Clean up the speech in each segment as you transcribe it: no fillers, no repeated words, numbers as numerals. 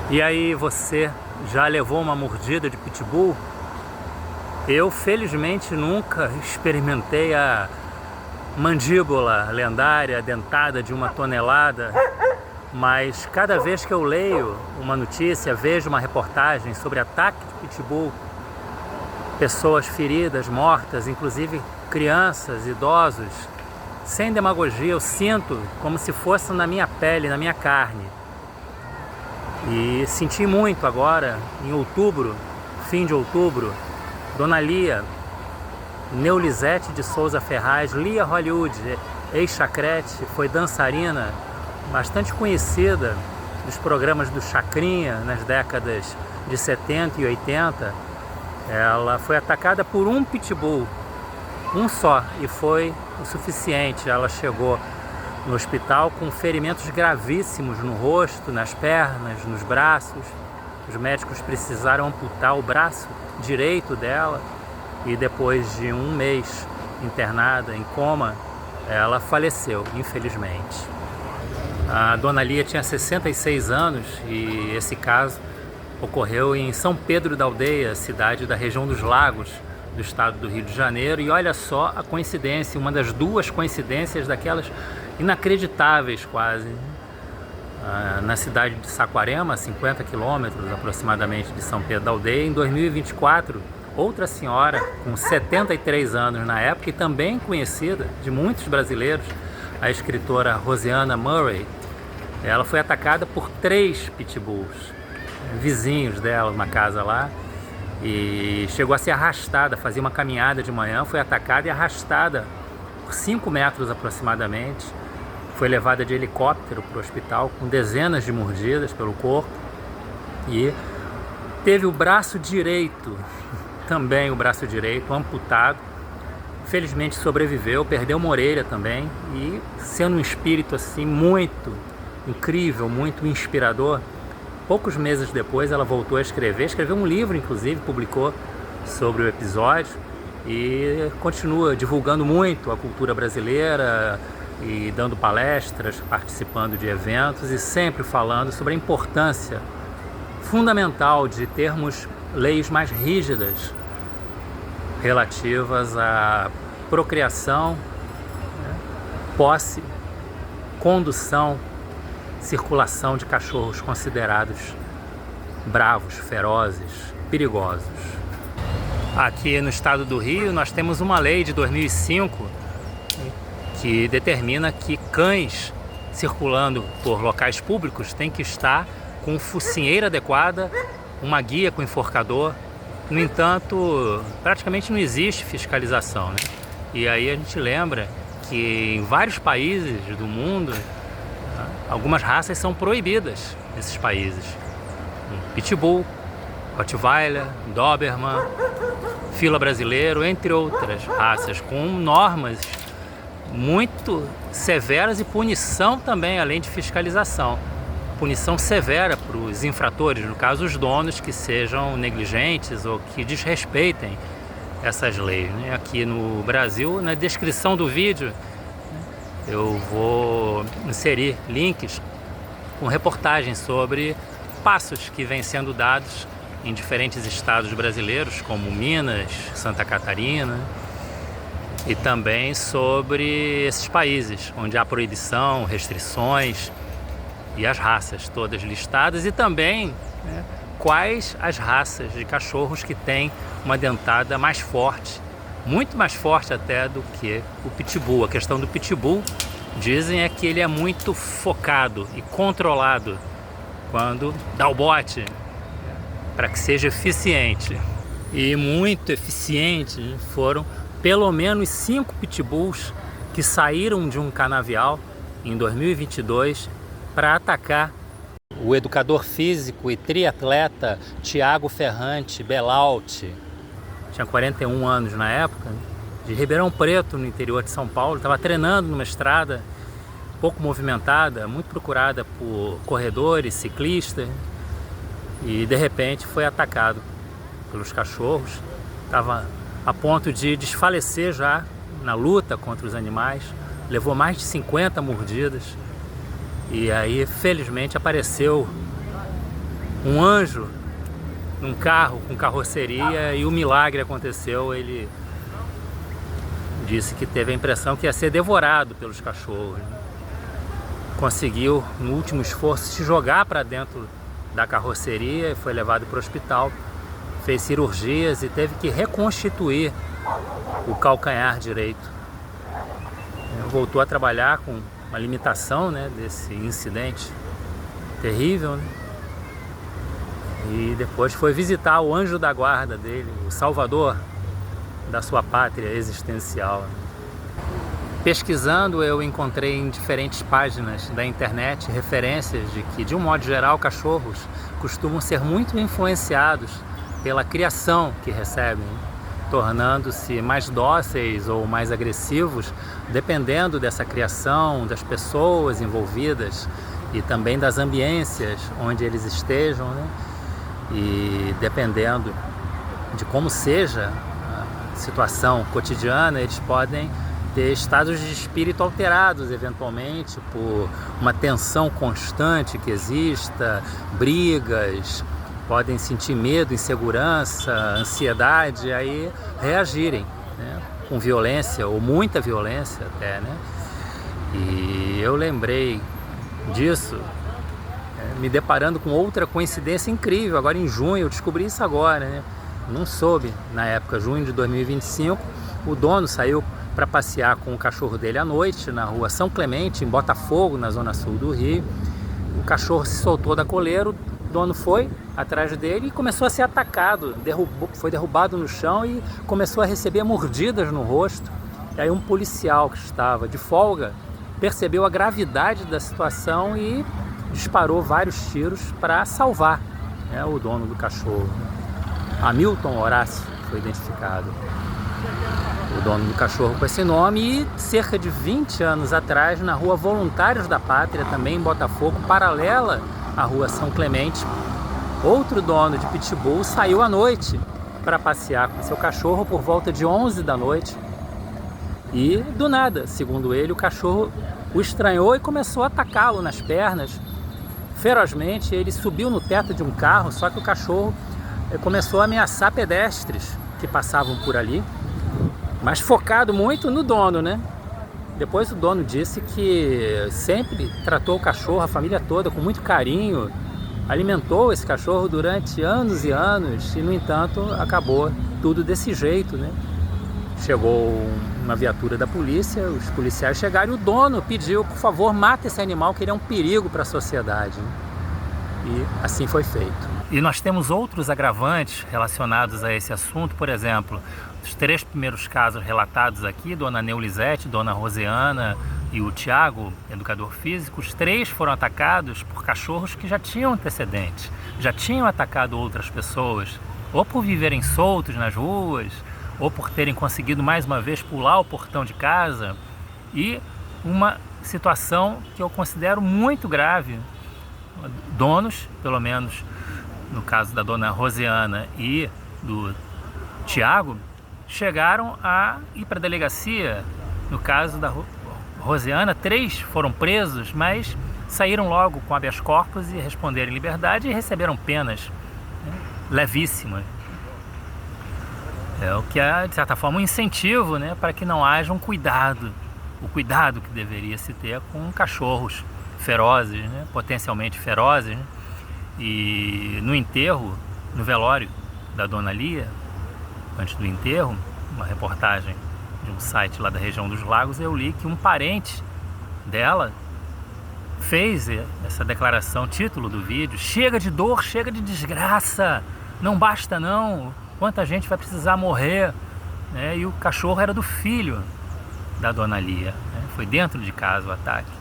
E aí, você já levou uma mordida de pitbull? Eu, felizmente, nunca experimentei a mandíbula lendária dentada de 1 tonelada, mas cada vez que eu leio uma notícia, vejo uma reportagem sobre ataque de pitbull, pessoas feridas, mortas, inclusive crianças, idosos, sem demagogia, eu sinto como se fosse na minha pele, na minha carne. E senti muito agora, em outubro, fim de outubro, Dona Lia, Neulisete de Souza Ferraz, Lia Hollywood, ex-Chacrete, foi dançarina bastante conhecida dos programas do Chacrinha nas décadas de 70 e 80. Ela foi atacada por um pitbull, um só, e foi o suficiente. Ela chegou no hospital com ferimentos gravíssimos no rosto, nas pernas, nos braços. Os médicos precisaram amputar o braço direito dela e depois de 1 mês internada em coma, ela faleceu, infelizmente. A Dona Lia tinha 66 anos e esse caso ocorreu em São Pedro da Aldeia, cidade da região dos Lagos, do estado do Rio de Janeiro. E olha só a coincidência, uma das duas coincidências daquelas inacreditáveis quase. Na cidade de Saquarema, 50 quilômetros aproximadamente de São Pedro da Aldeia, em 2024, outra senhora com 73 anos na época e também conhecida de muitos brasileiros, a escritora Rosiana Murray, ela foi atacada por 3 pitbulls, vizinhos dela, uma casa lá, e chegou a ser arrastada, fazia uma caminhada de manhã, foi atacada e arrastada por 5 metros aproximadamente. Foi levada de helicóptero para o hospital com dezenas de mordidas pelo corpo e teve o braço direito, também o braço direito, amputado. Felizmente sobreviveu, perdeu uma orelha também e, sendo um espírito assim muito incrível, muito inspirador, poucos meses depois ela voltou a escrever, escreveu um livro inclusive, publicou sobre o episódio e continua divulgando muito a cultura brasileira e dando palestras, participando de eventos e sempre falando sobre a importância fundamental de termos leis mais rígidas relativas à procriação, posse, condução, circulação de cachorros considerados bravos, ferozes, perigosos. Aqui no estado do Rio nós temos uma lei de 2005 que determina que cães circulando por locais públicos têm que estar com focinheira adequada, uma guia com enforcador. No entanto, praticamente não existe fiscalização, né? E aí a gente lembra que em vários países do mundo, algumas raças são proibidas nesses países. Pitbull, Rottweiler, Doberman, Fila brasileiro, entre outras raças, com normas muito severas e punição também, além de fiscalização. Punição severa para os infratores, no caso os donos que sejam negligentes ou que desrespeitem essas leis, né? Aqui no Brasil, na descrição do vídeo, eu vou inserir links com reportagens sobre passos que vêm sendo dados em diferentes estados brasileiros, como Minas, Santa Catarina, e também sobre esses países onde há proibição, restrições e as raças todas listadas e também, né, quais as raças de cachorros que têm uma dentada mais forte, muito mais forte até do que o pitbull. A questão do pitbull, dizem, é que ele é muito focado e controlado quando dá o bote, para que seja eficiente. E muito eficiente foram pelo menos 5 pitbulls que saíram de um canavial em 2022 para atacar o educador físico e triatleta Thiago Ferrante Belaut. Tinha 41 anos na época, de Ribeirão Preto, no interior de São Paulo. Estava treinando numa estrada pouco movimentada, muito procurada por corredores, ciclistas, e de repente foi atacado pelos cachorros. Estava a ponto de desfalecer já na luta contra os animais, levou mais de 50 mordidas e aí felizmente apareceu um anjo num carro com carroceria e o milagre aconteceu. Ele disse que teve a impressão que ia ser devorado pelos cachorros, né? Conseguiu, no último esforço, se jogar para dentro da carroceria e foi levado para o hospital. Fez cirurgias e teve que reconstituir o calcanhar direito. Voltou a trabalhar com uma limitação, né, desse incidente terrível, né? E depois foi visitar o anjo da guarda dele, o salvador da sua pátria existencial. Pesquisando, eu encontrei em diferentes páginas da internet referências de que, de um modo geral, cachorros costumam ser muito influenciados pela criação que recebem, tornando-se mais dóceis ou mais agressivos, dependendo dessa criação, das pessoas envolvidas e também das ambiências onde eles estejam, né? E dependendo de como seja a situação cotidiana, eles podem ter estados de espírito alterados, eventualmente, por uma tensão constante que exista, brigas, podem sentir medo, insegurança, ansiedade, aí reagirem, né, com violência ou muita violência até, né? E eu lembrei disso, me deparando com outra coincidência incrível. Agora em junho, eu descobri isso agora, né? Não soube na época, junho de 2025, o dono saiu para passear com o cachorro dele à noite na rua São Clemente, em Botafogo, na zona sul do Rio. O cachorro se soltou da coleira, o dono foi atrás dele e começou a ser atacado, foi derrubado no chão e começou a receber mordidas no rosto. E aí um policial que estava de folga percebeu a gravidade da situação e disparou vários tiros para salvar, né, o dono do cachorro. Hamilton Horácio foi identificado, o dono do cachorro com esse nome. E cerca de 20 anos atrás, na rua Voluntários da Pátria, também em Botafogo, paralela à rua São Clemente, outro dono de pitbull saiu à noite para passear com seu cachorro por volta de 11 da noite e, do nada, segundo ele, o cachorro o estranhou e começou a atacá-lo nas pernas ferozmente. Ele subiu no teto de um carro, só que o cachorro começou a ameaçar pedestres que passavam por ali, mas focado muito no dono, né? Depois o dono disse que sempre tratou o cachorro, a família toda, com muito carinho, alimentou esse cachorro durante anos e anos e, no entanto, acabou tudo desse jeito, né? Chegou uma viatura da polícia, os policiais chegaram e o dono pediu, por favor, mate esse animal, que ele é um perigo para a sociedade, né? E assim foi feito. E nós temos outros agravantes relacionados a esse assunto. Por exemplo, os 3 primeiros casos relatados aqui, Dona Neulisete, Dona Roseana e o Tiago, educador físico, os 3 foram atacados por cachorros que já tinham antecedentes, já tinham atacado outras pessoas, ou por viverem soltos nas ruas, ou por terem conseguido mais uma vez pular o portão de casa. E uma situação que eu considero muito grave, donos, pelo menos no caso da Dona Roseana e do Tiago, chegaram a ir para a delegacia. No caso da Roseana, 3 foram presos, mas saíram logo com habeas corpus e responderam em liberdade e receberam penas, né, levíssimas. É o que é, de certa forma, um incentivo, né, para que não haja um cuidado, o cuidado que deveria se ter com cachorros ferozes, né, potencialmente ferozes, né? E no enterro, no velório da Dona Lia, antes do enterro, uma reportagem de um site lá da região dos Lagos, eu li que um parente dela fez essa declaração, título do vídeo: chega de dor, chega de desgraça, não basta não, quanta gente vai precisar morrer, né? E o cachorro era do filho da Dona Lia, né? Foi dentro de casa o ataque.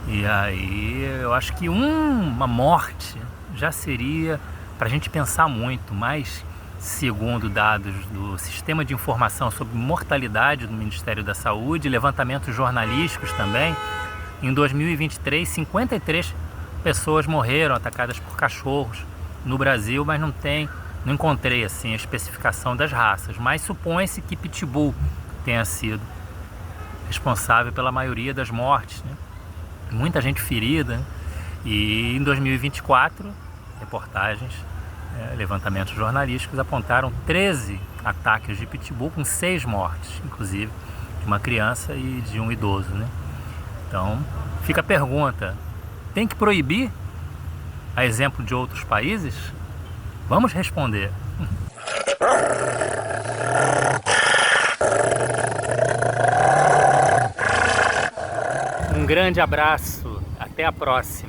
E aí eu acho que uma morte já seria para a gente pensar muito, mas segundo dados do Sistema de Informação sobre Mortalidade do Ministério da Saúde, levantamentos jornalísticos também, em 2023, 53 pessoas morreram atacadas por cachorros no Brasil, mas não encontrei assim a especificação das raças, mas supõe-se que Pitbull tenha sido responsável pela maioria das mortes, né? Muita gente ferida, né? E em 2024 reportagens, levantamentos jornalísticos apontaram 13 ataques de pitbull com 6 mortes, inclusive de uma criança e de um idoso, né? Então fica a pergunta, tem que proibir, a exemplo de outros países? Vamos responder. Um grande abraço, até a próxima.